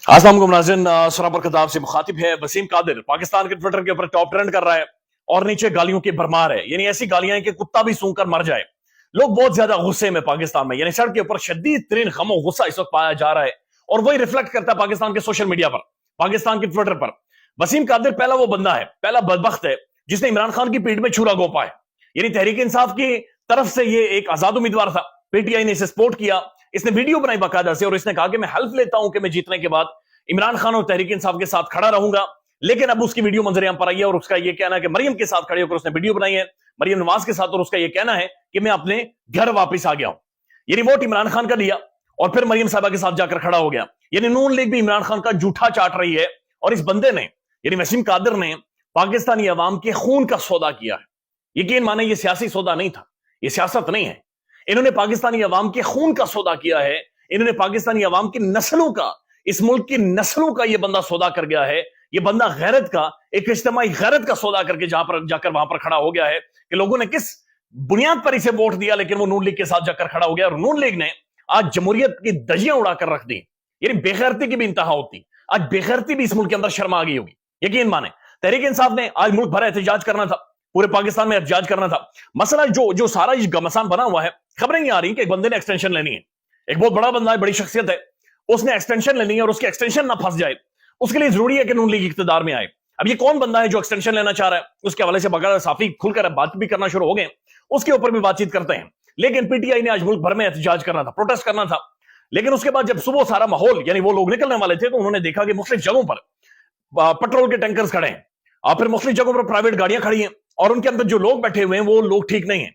अस्सलाम वालेकुम नाज़रीन, सराबर खिताब से मुखातिब है वसीम कादिर। पाकिस्तान के ट्विटर के ऊपर टॉप ट्रेंड कर रहा है और नीचे गालियों की भरमार है, यानी ऐसी गालियां हैं कि कुत्ता भी सूंघकर मर जाए। लोग बहुत ज्यादा गुस्से में पाकिस्तान में, यानी सड़क के ऊपर शदीद तरीन गम गुस्सा इस वक्त पाया जा रहा है और वही रिफ्लेक्ट करता है पाकिस्तान के सोशल मीडिया पर, पाकिस्तान के ट्विटर पर। वसीम कादिर पहला वो बंदा है, पहला बदबख्त है जिसने इमरान खान की पीठ में छुरा घोंपा है। यानी तहरीक इंसाफ की तरफ से ये एक आजाद उम्मीदवार था, पीटीआई ने इसे सपोर्ट किया, इसने वीडियो बनाई बाकायदा से और इसने कहा कि मैं हेल्प लेता हूं कि मैं जीतने के बाद इमरान खान और तहरीक इंसाफ के साथ खड़ा रहूंगा। लेकिन अब उसकी वीडियो मंजर पर आई है और उसका यह कहना है कि मरियम के साथ खड़े होकर उसने वीडियो बनाई है, मरियम नवाज के साथ, और उसका यह कहना है कि मैं अपने घर वापस आ गया हूं। यानी वोट इमरान खान का लिया और फिर मरियम साहबा के साथ जाकर खड़ा हो गया। यानी नून लीग भी इमरान खान का जूठा चाट रही है और इस बंदे ने, यानी वसीम कादिर ने, पाकिस्तानी अवाम के खून का सौदा किया है। यकीन माने ये सियासी सौदा नहीं था, ये सियासत नहीं है। इन्होंने पाकिस्तानी अवाम के खून का सौदा किया है, इन्होंने पाकिस्तानी अवाम की नस्लों का, इस मुल्क की नस्लों का ये बंदा सौदा कर गया है। ये बंदा गैरत का, एक इज्तिमाई गैरत का सौदा करके जहां पर जाकर वहां पर खड़ा हो गया है कि लोगों ने किस बुनियाद पर इसे वोट दिया, लेकिन वो नून लीग के साथ जाकर खड़ा हो गया और नून लीग ने आज जमहूरियत की दजियां उड़ाकर रख दी। यानी बेगैरती की भी इंतहा होती, आज बेगैरती भी इस मुल्क के अंदर शर्म आ गई होगी। यकीन माने तहरीक इंसाफ ने आज मुल्क भर एहतजाज करना था, पूरे पाकिस्तान में एहतजाज करना था। मसला जो सारा घमासान बना हुआ है, खबरें नहीं आ रही कि एक बंदे ने एक्सटेंशन लेनी है, एक बहुत बड़ा बंदा है, बड़ी शख्सियत है, उसने एक्सटेंशन लेनी है और उसकी एक्सटेंशन ना फंस जाए, उसके लिए जरूरी है कि नून लीग इख्तिदार में आए। अब ये कौन बंदा है जो एक्सटेंशन लेना चाह रहा है, उसके हवाले से बगैर साफी खुलकर बात भी करना शुरू हो गए, उसके ऊपर भी बातचीत करते हैं। लेकिन पीटीआई ने आज मुल्क भर में एहतजाज करना था, प्रोटेस्ट करना था। लेकिन उसके बाद जब सुबह सारा माहौल, यानी वो लोग निकलने वाले थे, तो उन्होंने देखा कि मुख्तलिफ जगहों पर पेट्रोल के टैंकर्स खड़े हैं और फिर मुख्तलिफ जगहों पर प्राइवेट गाड़ियां खड़ी हैं और उनके अंदर जो लोग बैठे हुए हैं वो लोग ठीक नहीं है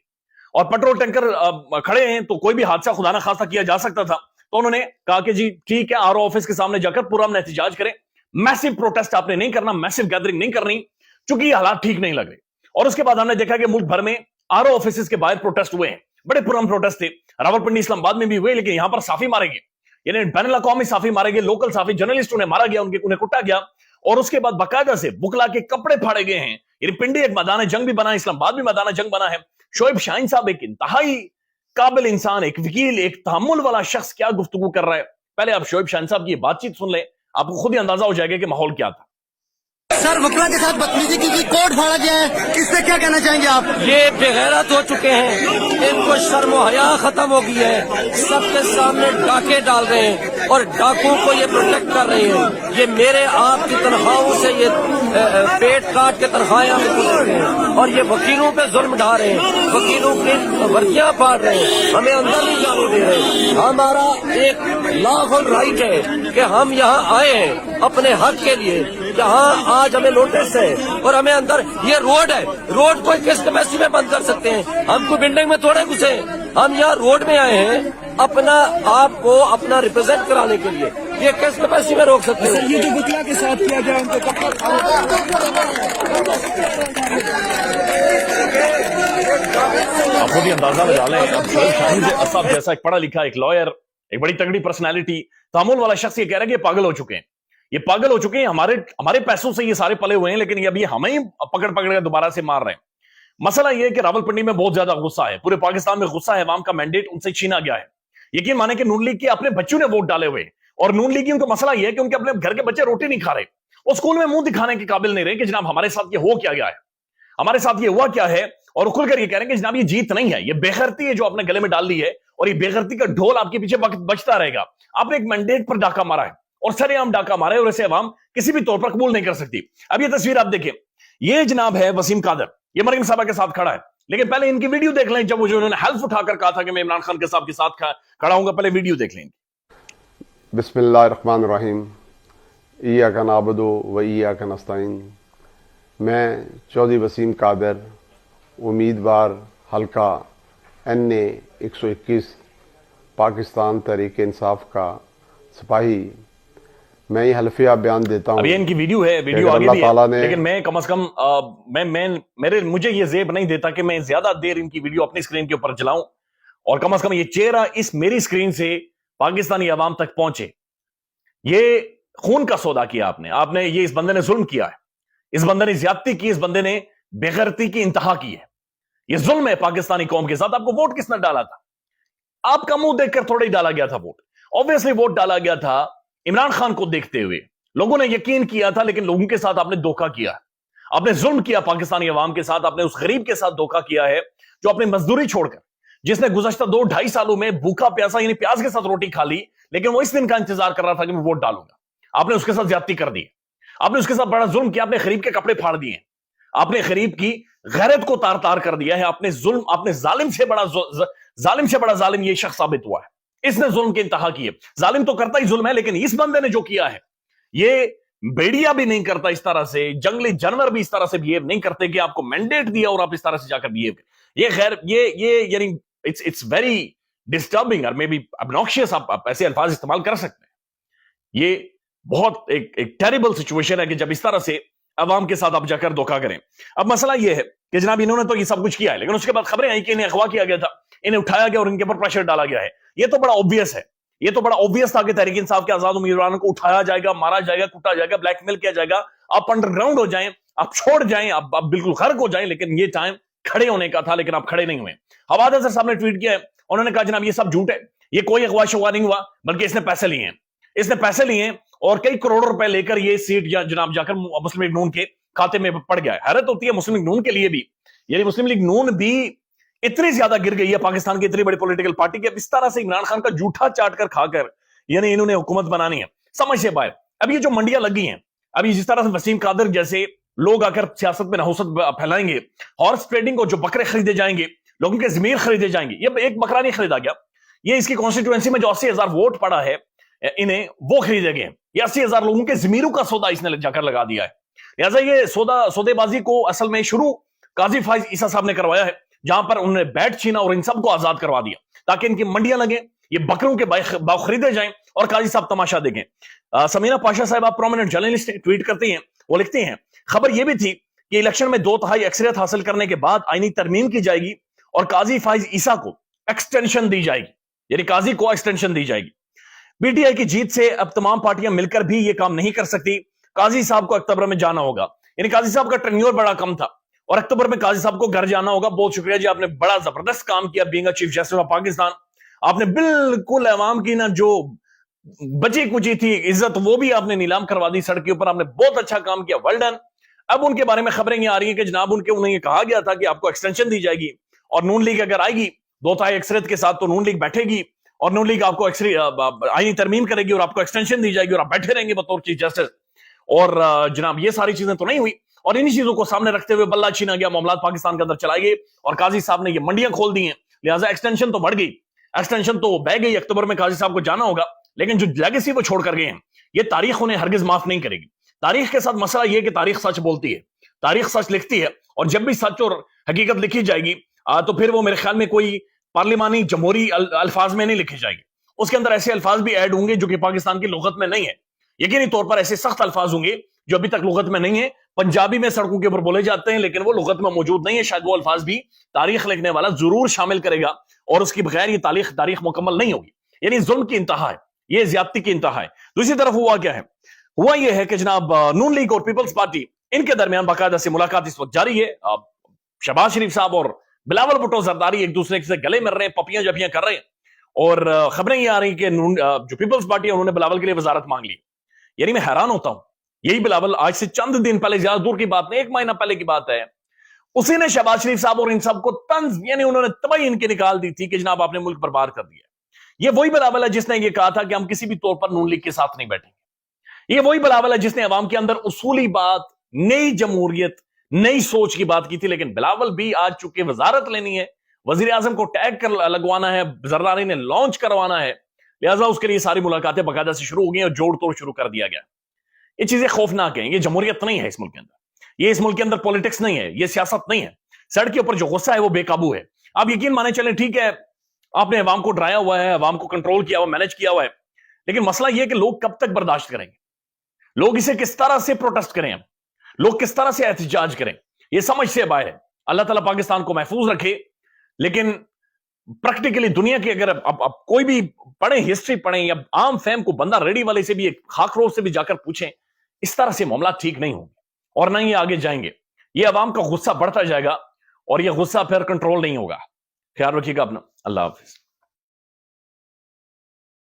और पेट्रोल टैंकर खड़े हैं, तो कोई भी हादसा खुदा ना खास्ता किया जा सकता था। तो उन्होंने कहा कि जी ठीक है, आरओ ऑफिस के सामने जाकर पूरा हमने एहतजाज करें, मैसिव प्रोटेस्ट आपने नहीं करना, मैसिव गैदरिंग नहीं करनी, क्योंकि ये हालात ठीक नहीं लग रहे। और उसके बाद हमने देखा कि मुल्क भर में आरओ ऑफिस के बाहर प्रोटेस्ट हुए हैं, बड़े पुरअमन प्रोटेस्ट थे, रावलपिंडी इस्लामाबाद में भी हुए, लेकिन यहां पर साफी मारे गए, यानी बैनुल अक़वामी साफी मारे गए, लोकल साफी जर्नलिस्ट उन्हें मारा गया, उन्हें कुटा गया और उसके बाद बाकायदा से बुकला के कपड़े फाड़े गए हैं। यानी पिंडी एक मैदान जंग भी बना है, इस्लामाबाद भी मैदान जंग बना है। शोएब शाहीन साहब एक इंतहाई काबिल इंसान, एक वकील, एक तहम्मुल वाला शख्स क्या गुफ्तगू कर रहा है। पहले आप शोएब शाहीन साहब की बातचीत सुन ले, आपको खुद ही अंदाजा हो जाएगा कि माहौल क्या था। सर वकला के साथ बदतमीजी की कोर्ट फाड़ा गया है, इससे क्या कहना चाहेंगे आप? ये बेगैरत हो चुके हैं, इनको शर्म और हया खत्म हो गई है, सबके सामने डाके डाल रहे हैं और डाकुओं को ये प्रोटेक्ट कर रहे हैं। ये मेरे आपकी तनख्वाहों से ये पेट काट के तनख्वाहें हमें दे रहे हैं और ये वकीलों पे जुल्म ढा रहे हैं, वकीलों की वर्दियां फाड़ रहे हैं, हमें अंदर नहीं जाने दे रहे। हमारा एक लॉफुल राइट है कि हम यहाँ आए हैं अपने हक के लिए, जहाँ आज हमें नोटिस है और हमें अंदर, ये रोड है, रोड को किस कैपेसिटी में बंद कर सकते हैं? हम कोई बिल्डिंग में थोड़े घुसे, हम यहाँ रोड में आए हैं अपना आप को अपना रिप्रेजेंट कराने के लिए, ये किस कैपेसिटी में रोक सकते हैं? ये जो बुकला के साथ किया गया उनको आप खुद ही अंदाजा लगा लें। अब शोएब शाहीन साहब जैसा एक पढ़ा लिखा, एक लॉयर, एक बड़ी तगड़ी पर्सनैलिटी, तामुल वाला शख्स ये कह रहा है कि पागल हो चुके हैं, ये पागल हो चुके हैं, हमारे पैसों से ये सारे पले हुए हैं, लेकिन ये अभी हमें ही पकड़ कर दोबारा से मार रहे हैं। मसला ये है कि रावलपिंडी में बहुत ज्यादा गुस्सा है, पूरे पाकिस्तान में गुस्सा है, अवाम का मैंडेट उनसे छीना गया है। यकीन माने कि नून लीग के अपने बच्चों ने वोट डाले हुए और नून लीग की उनका मसला यह है कि उनके अपने घर के बच्चे रोटी नहीं खा रहे, वो स्कूल में मुंह दिखाने के काबिल नहीं रहे कि जनाब हमारे साथ ये हो क्या गया है, हमारे साथ ये हुआ क्या है, और खुलकर ये कह रहे हैं कि जनाब ये जीत नहीं है, ये बेगैरती है जो आपने गले में डाल दी है और ये बेगैरती का ढोल आपके पीछे बचता रहेगा। आपने एक मैंडेट पर डाका मारा है और सरेआम डाका मारा है और इसे अवाम किसी भी तौर पर कबूल नहीं कर सकती। अब ये तस्वीर आप देखें, ये जनाब है वसीम कादिर, ये मरियम साहबा के साथ खड़ा है, लेकिन पहले इनकी वीडियो देख लें, जब उन्होंने हेल्प उठाकर कहा था कि मैं इमरान खान के साथ खड़ा हूंगा, पहले वीडियो देख लें। बिस्मिल्लाहिर्रहमानिर्रहीम, इय्याका नअबुदु व इय्याका नस्तईन। मैं चौधरी वसीम कादिर, उम्मीदवार हल्का NA 121 पाकिस्तान तहरीक इंसाफ का सिपाही, मैं ये हल्फिया बयान देता हूँ। अब ये इनकी वीडियो है, वीडियो आगे दी है, लेकिन मैं कम से कम मुझे ये जेब नहीं देता कि मैं ज्यादा देर इनकी वीडियो अपनी स्क्रीन के ऊपर चलाऊं और कम से कम ये चेहरा इस मेरी स्क्रीन से पाकिस्तानी अवाम तक पहुंचे। ये खून का सौदा किया आपने, ये इस बंदे ने जुल्म किया है, इस बंदे ने ज्यादती की, इस बंदे ने बेगैरती की इंतहा की है, ये जुल्म है पाकिस्तानी कौम के साथ। आपको वोट किसने डाला था? आपका मुंह देखकर थोड़ा ही डाला गया था वोट, ऑब्वियसली वोट डाला गया था इमरान खान को देखते हुए लोगों ने यकीन किया था, लेकिन लोगों के साथ आपने धोखा किया, आपने जुल्म किया पाकिस्तानी अवाम के साथ, आपने उस गरीब के साथ धोखा किया है जो अपनी मजदूरी छोड़कर, जिसने गुज़श्ता 2-2.5 सालों में भूखा प्यासा यानी प्याज के साथ रोटी खा ली, लेकिन वो इस दिन का इंतजार कर रहा था कि मैं वोट डालूंगा। आपने उसके साथ ज्यादती कर दी, आपने उसके साथ बड़ा जुल्म किया, आपने गरीब के कपड़े फाड़ दिए, आपने गरीब की गैरत को तार तार कर दिया है, आपने जुल्म, आपने जालिम से बड़ा जालिम ये शख्स साबित हुआ है। इसने जुल्म की इंतहा की है। जालिम तो करता ही जुल्म है, लेकिन इस बंदे ने जो किया है, ये भेड़िया भी नहीं करता इस तरह से, जंगली जानवर भी इस तरह से बिहेव नहीं करते कि आपको मैंडेट दिया और आप इस तरह से जाकर बिहेव। ये यानी इट्स वेरी डिस्टर्बिंग और मे बी ऑब्नॉक्शियस, आप ऐसे अल्फाज इस्तेमाल कर सकते हैं। ये बहुत एक टेरिबल सिचुएशन है कि जब इस तरह से अवाम के साथ आप जाकर धोखा करें। अब मसला यह है कि जनाब इन्होंने तो ये सब कुछ किया है, लेकिन उसके बाद खबरें आई कि इन्हें अगवा किया गया था, इन्हें उठाया गया और इनके ऊपर प्रेशर डाला गया है। ये तो बड़ा ऑब्वियस है, ये तो बड़ा ऑब्वियस था कि तहरीक इंसाफ के आजाद उम्मीदवारों को उठाया जाएगा, मारा जाएगा, कूटा जाएगा, ब्लैकमेल किया जाएगा, आप अंडरग्राउंड हो जाएं, आप छोड़ जाएं, आप बिल्कुल गर्क हो जाएं। लेकिन ये टाइम खड़े होने का था, लेकिन आप खड़े नहीं हुए। हवाद अजहर साहब ने ट्वीट किया है, उन्होंने कहा जनाब ये सब झूठ है, ये कोई अगवा शगवा नहीं हुआ, बल्कि इसने पैसे लिए हैं, इसने पैसे लिए और कई करोड़ों रुपए लेकर ये सीट जनाब जाकर मुस्लिम लीग नून के खाते में पड़ गया है। हैरत होती है मुस्लिम लीग नून के लिए भी, यानी मुस्लिम लीग नून भी इतनी ज्यादा गिर गई है पाकिस्तान की इतनी बड़ी पॉलिटिकल पार्टी की, अब इस तरह से इमरान खान का जूठा चाट कर खाकर यानी इन्होंने हुकूमत बनानी है, समझ से बाहर। अब ये जो मंडियां लगी हैं, अभी जिस तरह से वसीम कादर जैसे लोग आकर सियासत में नहुसत फैलाएंगे, हॉर्स ट्रेडिंग को जो बकरे खरीदे जाएंगे, लोगों के जमीर खरीदे जाएंगे, ये एक बकरा नहीं खरीदा गया, ये इसकी कॉन्स्टिट्यूएंसी में जो 80,000 वोट पड़ा है इन्हें वो खरीदे गए, ये 80,000 लोगों के जमीरों का सौदा इसने जाकर लगा दिया है। लिहाजा ये सौदेबाजी को असल में शुरू काजी फाइज ईसा साहब ने करवाया है, जहां पर उन्होंने बैट छीना और इन सबको आजाद करवा दिया ताकि इनकी मंडियां लगे, ये बकरों के भाव खरीदे जाएं और काजी साहब तमाशा देखें। समीना पाशा साहब आप प्रोमिनेंट जर्नलिस्ट ट्वीट करते हैं, वो लिखते हैं खबर यह भी थी कि इलेक्शन में 2/3 अक्सरियत हासिल करने के बाद आईनी तरमीम की जाएगी और काजी फाइज ईसा को एक्सटेंशन दी जाएगी, यानी काजी को एक्सटेंशन दी जाएगी। पीटीआई की जीत से अब तमाम पार्टियां मिलकर भी ये काम नहीं कर सकती, काजी साहब को अक्टूबर में जाना होगा, यानी काजी साहब का टेन्योर बड़ा कम था और अक्टूबर में काजी साहब को घर जाना होगा। बहुत शुक्रिया जी, आपने बड़ा जबरदस्त काम किया being chief justice of Pakistan. आपने बिल्कुल अवाम की ना जो बची कुची थी इज्जत वो भी आपने नीलाम करवा दी सड़क के ऊपर, आपने बहुत अच्छा काम किया, वेल डन। अब उनके बारे में खबरें ये आ रही हैं कि जनाब उन्हें ये कहा गया था कि आपको एक्सटेंशन दी जाएगी और नून लीग अगर आएगी 2/3 अक्सरियत के साथ तो नून लीग बैठेगी और नून लीग आपको आईनी तरमीम करेगी और आपको एक्सटेंशन दी जाएगी और आप बैठे रहेंगे बतौर चीफ जस्टिस। और जनाब ये सारी चीजें तो नहीं हुई और इन्हीं चीजों को सामने रखते हुए बल्ला छीना गया, मामला पाकिस्तान के अंदर चलाए गए और काजी साहब ने ये मंडियां खोल दी हैं। लिहाजा एक्सटेंशन तो बढ़ गई, एक्सटेंशन तो बह गई, अक्टूबर में काजी साहब को जाना होगा, लेकिन जो लेगेसी वो छोड़ कर गए हैं ये तारीख उन्हें हरगिज माफ नहीं करेगी। तारीख के साथ मसला यह कि तारीख सच बोलती है, तारीख सच लिखती है और जब भी सच और हकीकत लिखी जाएगी तो फिर वो मेरे ख्याल में कोई पार्लिमानी जमहूरी अल्फाज में नहीं लिखी जाएगी, उसके अंदर ऐसे अल्फाज भी ऐड होंगे जो कि पाकिस्तान की लुगत में नहीं है। यकीनी तौर पर ऐसे सख्त अल्फाज होंगे जो अभी तक लुगत में नहीं है। पंजाबी में सड़कों के ऊपर बोले जाते हैं लेकिन वो लुगत में मौजूद नहीं है, शायद वो अल्फाज भी तारीख लिखने वाला जरूर शामिल करेगा और उसकी बगैर ये तारीख मुकम्मल नहीं होगी। यानी जुल्म की इंतहा है, ये ज्यादती की इंतहा है। दूसरी तरफ हुआ क्या है, हुआ यह है कि जनाब नून लीग और पीपल्स पार्टी इनके दरमियान बाकायदा से मुलाकात इस वक्त जारी है। शहबाज शरीफ साहब और बिलावल भुट्टो जरदारी एक दूसरे से गले मिल रहे हैं, पपियां जपियां कर रहे हैं और खबरें ये आ रही कि जो पीपल्स पार्टी है उन्होंने बिलावल के लिए वजारत मांग ली। यानी मैं हैरान होता हूं, यही बिलावल आज से चंद दिन पहले, ज्यादा दूर की बात नहीं, 1 महीना पहले की बात है, उसी ने शहबाज शरीफ साहब और इन सबको तंज यानी उन्होंने तबाही इनके निकाल दी थी कि जनाब आपने मुल्क बर्बाद कर दिया। ये वही बिलावल है जिसने ये कहा था कि हम किसी भी तौर पर नून लीग के साथ नहीं बैठेंगे। ये वही बिलावल है जिसने अवाम के अंदर उसूली बात, नई जमहूरियत, नई सोच की बात की थी। लेकिन बिलावल भी आज चुके वजारत लेनी है, वजीर आजम को टैग कर लगवाना है, जरदारी ने लॉन्च करवाना है, लिहाजा उसके लिए सारी मुलाकातें बाकायदा से शुरू हो गई और जोड़ तोड़ शुरू कर दिया गया। ये चीजें खौफनाक हैं, ये जमहूरियत नहीं है इस मुल्क के अंदर, ये इस मुल्क के अंदर पॉलिटिक्स नहीं है, ये सियासत नहीं है। सड़क के ऊपर जो गुस्सा है वो बेकाबू है। आप यकीन माने चले, ठीक है आपने अवाम को डराया हुआ है, अवाम को कंट्रोल किया हुआ, मैनेज किया हुआ है, लेकिन मसला यह है कि लोग कब तक बर्दाश्त करेंगे, लोग इसे किस तरह से प्रोटेस्ट करें, लोग किस तरह से एहतजाज करें, ये समझ से बाहर है। अल्लाह ताला पाकिस्तान को महफूज रखे, लेकिन प्रैक्टिकली दुनिया की अगर अब कोई भी पढ़े, हिस्ट्री पढ़ें या आम फैम को बंदा रेडी वाले से भी, एक खाकरोच से भी जाकर पूछें, इस तरह से मामला ठीक नहीं होंगे और ना ये आगे जाएंगे। ये अवाम का गुस्सा बढ़ता जाएगा और ये गुस्सा फिर कंट्रोल नहीं होगा। ख्याल रखिएगा अपना, अल्लाह हाफिज।